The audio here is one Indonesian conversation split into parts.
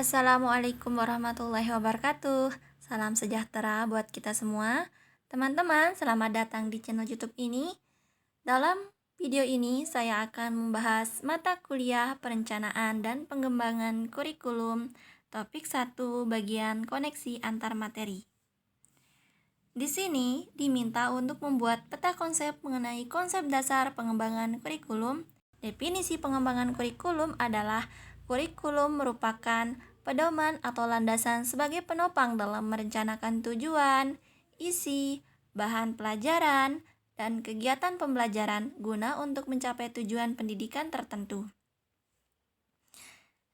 Assalamualaikum warahmatullahi wabarakatuh. Salam sejahtera buat kita semua. Teman-teman, selamat datang di channel YouTube ini. Dalam video ini saya akan membahas mata kuliah perencanaan dan pengembangan kurikulum topik 1 bagian koneksi antar materi. Di sini diminta untuk membuat peta konsep mengenai konsep dasar pengembangan kurikulum. Definisi pengembangan kurikulum adalah kurikulum merupakan pedoman atau landasan sebagai penopang dalam merencanakan tujuan, isi, bahan pelajaran, dan kegiatan pembelajaran guna untuk mencapai tujuan pendidikan tertentu.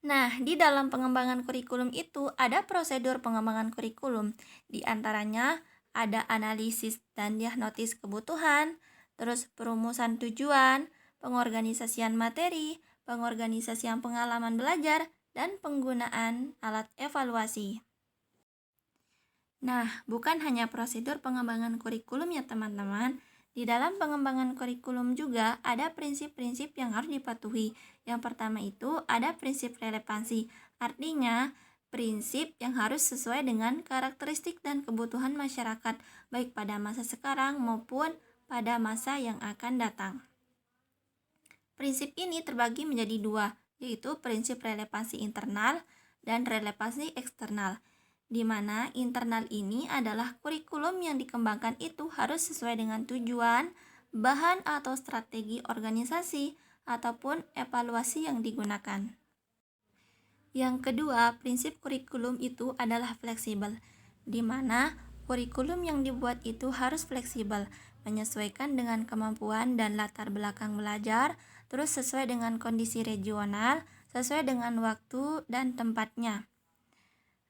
Nah, di dalam pengembangan kurikulum itu ada prosedur pengembangan kurikulum. Di antaranya ada analisis dan diagnosis kebutuhan, terus perumusan tujuan, pengorganisasian materi, pengorganisasian pengalaman belajar, dan penggunaan alat evaluasi. Nah, bukan hanya prosedur pengembangan kurikulum ya teman-teman. Di dalam pengembangan kurikulum juga ada prinsip-prinsip yang harus dipatuhi. Yang pertama itu ada prinsip relevansi. Artinya, prinsip yang harus sesuai dengan karakteristik dan kebutuhan masyarakat, baik pada masa sekarang maupun pada masa yang akan datang. Prinsip ini terbagi menjadi dua, yaitu prinsip relevansi internal dan relevansi eksternal, di mana internal ini adalah kurikulum yang dikembangkan itu harus sesuai dengan tujuan, bahan atau strategi organisasi, ataupun evaluasi yang digunakan. Yang kedua, prinsip kurikulum itu adalah fleksibel, di mana kurikulum yang dibuat itu harus fleksibel, menyesuaikan dengan kemampuan dan latar belakang belajar, terus sesuai dengan kondisi regional, sesuai dengan waktu dan tempatnya.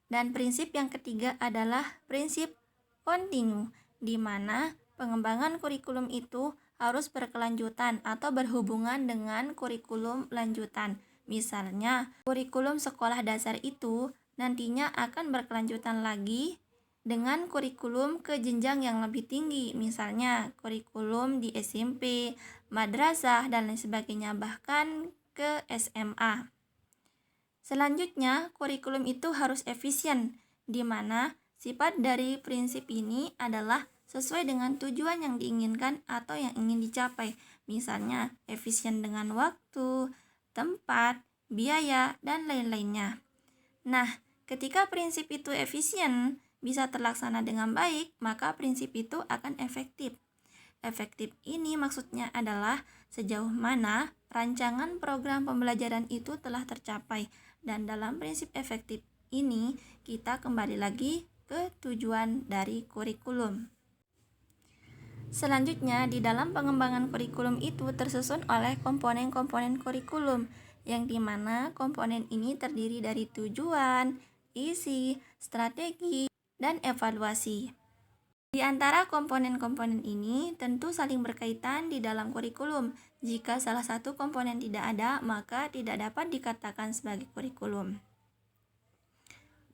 Dan prinsip yang ketiga adalah prinsip kontinu, di mana pengembangan kurikulum itu harus berkelanjutan atau berhubungan dengan kurikulum lanjutan. Misalnya, kurikulum sekolah dasar itu nantinya akan berkelanjutan lagi dengan kurikulum ke jenjang yang lebih tinggi, misalnya kurikulum di SMP, madrasah, dan lain sebagainya, bahkan ke SMA. Selanjutnya, kurikulum itu harus efisien, di mana sifat dari prinsip ini adalah sesuai dengan tujuan yang diinginkan atau yang ingin dicapai, misalnya efisien dengan waktu, tempat, biaya, dan lain-lainnya. Nah, ketika prinsip itu efisien, bisa terlaksana dengan baik, maka prinsip itu akan efektif. Efektif ini maksudnya adalah sejauh mana rancangan program pembelajaran itu telah tercapai, dan dalam prinsip efektif ini kita kembali lagi ke tujuan dari kurikulum. Selanjutnya, di dalam pengembangan kurikulum itu tersusun oleh komponen-komponen kurikulum, yang dimana komponen ini terdiri dari tujuan, isi, strategi, dan evaluasi. Di antara komponen-komponen ini tentu saling berkaitan di dalam kurikulum. Jika salah satu komponen tidak ada, maka tidak dapat dikatakan sebagai kurikulum.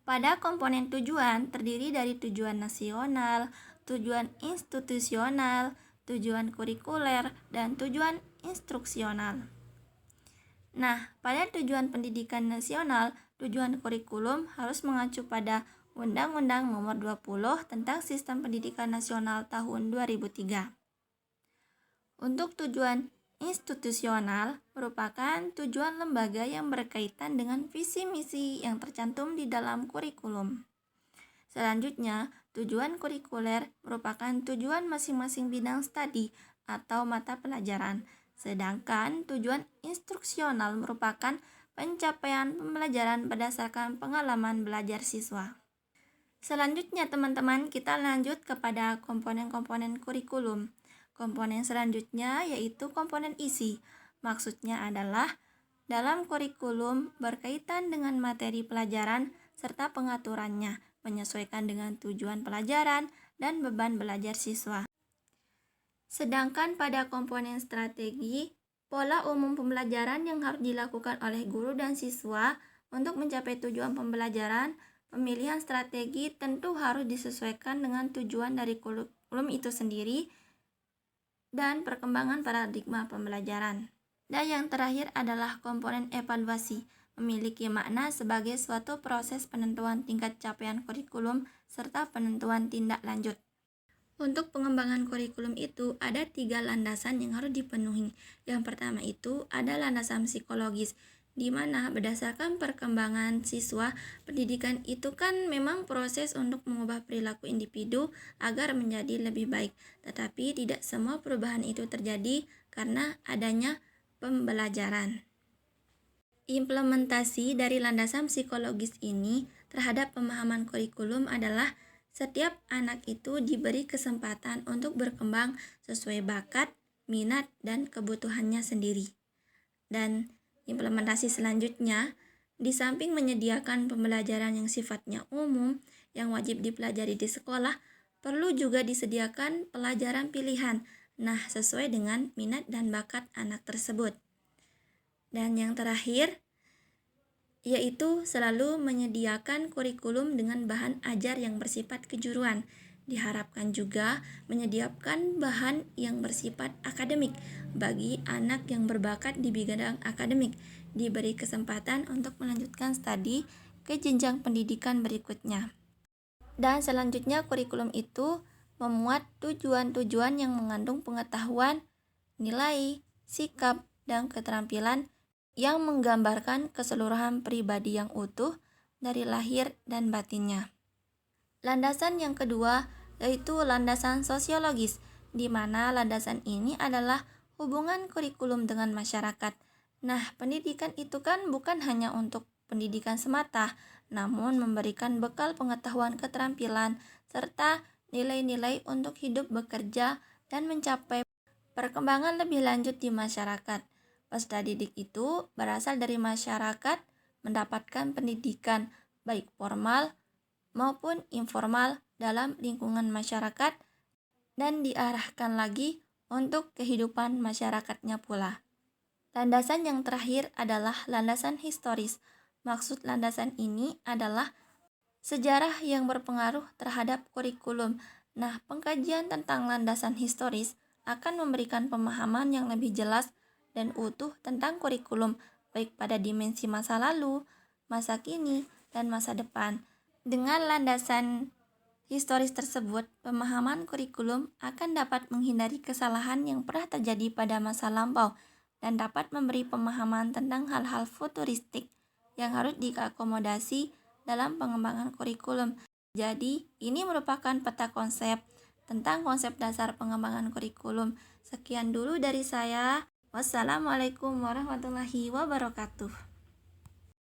Pada komponen tujuan terdiri dari tujuan nasional, tujuan institusional, tujuan kurikuler, dan tujuan instruksional. Nah, pada tujuan pendidikan nasional, tujuan kurikulum harus mengacu pada Undang-Undang Nomor 20 tentang Sistem Pendidikan Nasional tahun 2003. Untuk tujuan institusional merupakan tujuan lembaga yang berkaitan dengan visi misi yang tercantum di dalam kurikulum. Selanjutnya, tujuan kurikuler merupakan tujuan masing-masing bidang studi atau mata pelajaran, sedangkan tujuan instruksional merupakan pencapaian pembelajaran berdasarkan pengalaman belajar siswa. Selanjutnya teman-teman, kita lanjut kepada komponen-komponen kurikulum. Komponen selanjutnya yaitu komponen isi. Maksudnya adalah dalam kurikulum berkaitan dengan materi pelajaran serta pengaturannya, menyesuaikan dengan tujuan pelajaran dan beban belajar siswa. Sedangkan pada komponen strategi, pola umum pembelajaran yang harus dilakukan oleh guru dan siswa untuk mencapai tujuan pembelajaran. Pemilihan strategi tentu harus disesuaikan dengan tujuan dari kurikulum itu sendiri dan perkembangan paradigma pembelajaran. Dan yang terakhir adalah komponen evaluasi. memiliki makna sebagai suatu proses penentuan tingkat capaian kurikulum serta penentuan tindak lanjut. Untuk pengembangan kurikulum itu ada 3 landasan yang harus dipenuhi. Yang pertama itu ada landasan psikologis, di mana berdasarkan perkembangan siswa, pendidikan itu kan memang proses untuk mengubah perilaku individu agar menjadi lebih baik. Tetapi tidak semua perubahan itu terjadi karena adanya pembelajaran. Implementasi dari landasan psikologis ini terhadap pemahaman kurikulum adalah setiap anak itu diberi kesempatan untuk berkembang sesuai bakat, minat, dan kebutuhannya sendiri. Dan implementasi selanjutnya, di samping menyediakan pembelajaran yang sifatnya umum yang wajib dipelajari di sekolah, perlu juga disediakan pelajaran pilihan, sesuai dengan minat dan bakat anak tersebut. Dan yang terakhir, yaitu selalu menyediakan kurikulum dengan bahan ajar yang bersifat kejuruan. Diharapkan juga menyediakan bahan yang bersifat akademik bagi anak yang berbakat di bidang akademik, diberi kesempatan untuk melanjutkan studi ke jenjang pendidikan berikutnya. Dan selanjutnya kurikulum itu memuat tujuan-tujuan yang mengandung pengetahuan, nilai, sikap, dan keterampilan yang menggambarkan keseluruhan pribadi yang utuh dari lahir dan batinnya. Landasan yang kedua yaitu landasan sosiologis, di mana landasan ini adalah hubungan kurikulum dengan masyarakat. Pendidikan itu kan bukan hanya untuk pendidikan semata, namun memberikan bekal pengetahuan keterampilan serta nilai-nilai untuk hidup bekerja dan mencapai perkembangan lebih lanjut di masyarakat. Peserta didik itu berasal dari masyarakat, mendapatkan pendidikan baik formal maupun informal dalam lingkungan masyarakat dan diarahkan lagi untuk kehidupan masyarakatnya pula. Landasan yang terakhir adalah landasan historis. Maksud landasan ini adalah sejarah yang berpengaruh terhadap kurikulum. Pengkajian tentang landasan historis akan memberikan pemahaman yang lebih jelas dan utuh tentang kurikulum, baik pada dimensi masa lalu, masa kini, dan masa depan. Dengan landasan historis tersebut, pemahaman kurikulum akan dapat menghindari kesalahan yang pernah terjadi pada masa lampau dan dapat memberi pemahaman tentang hal-hal futuristik yang harus diakomodasi dalam pengembangan kurikulum. Jadi, ini merupakan peta konsep tentang konsep dasar pengembangan kurikulum. Sekian dulu dari saya. Wassalamualaikum warahmatullahi wabarakatuh.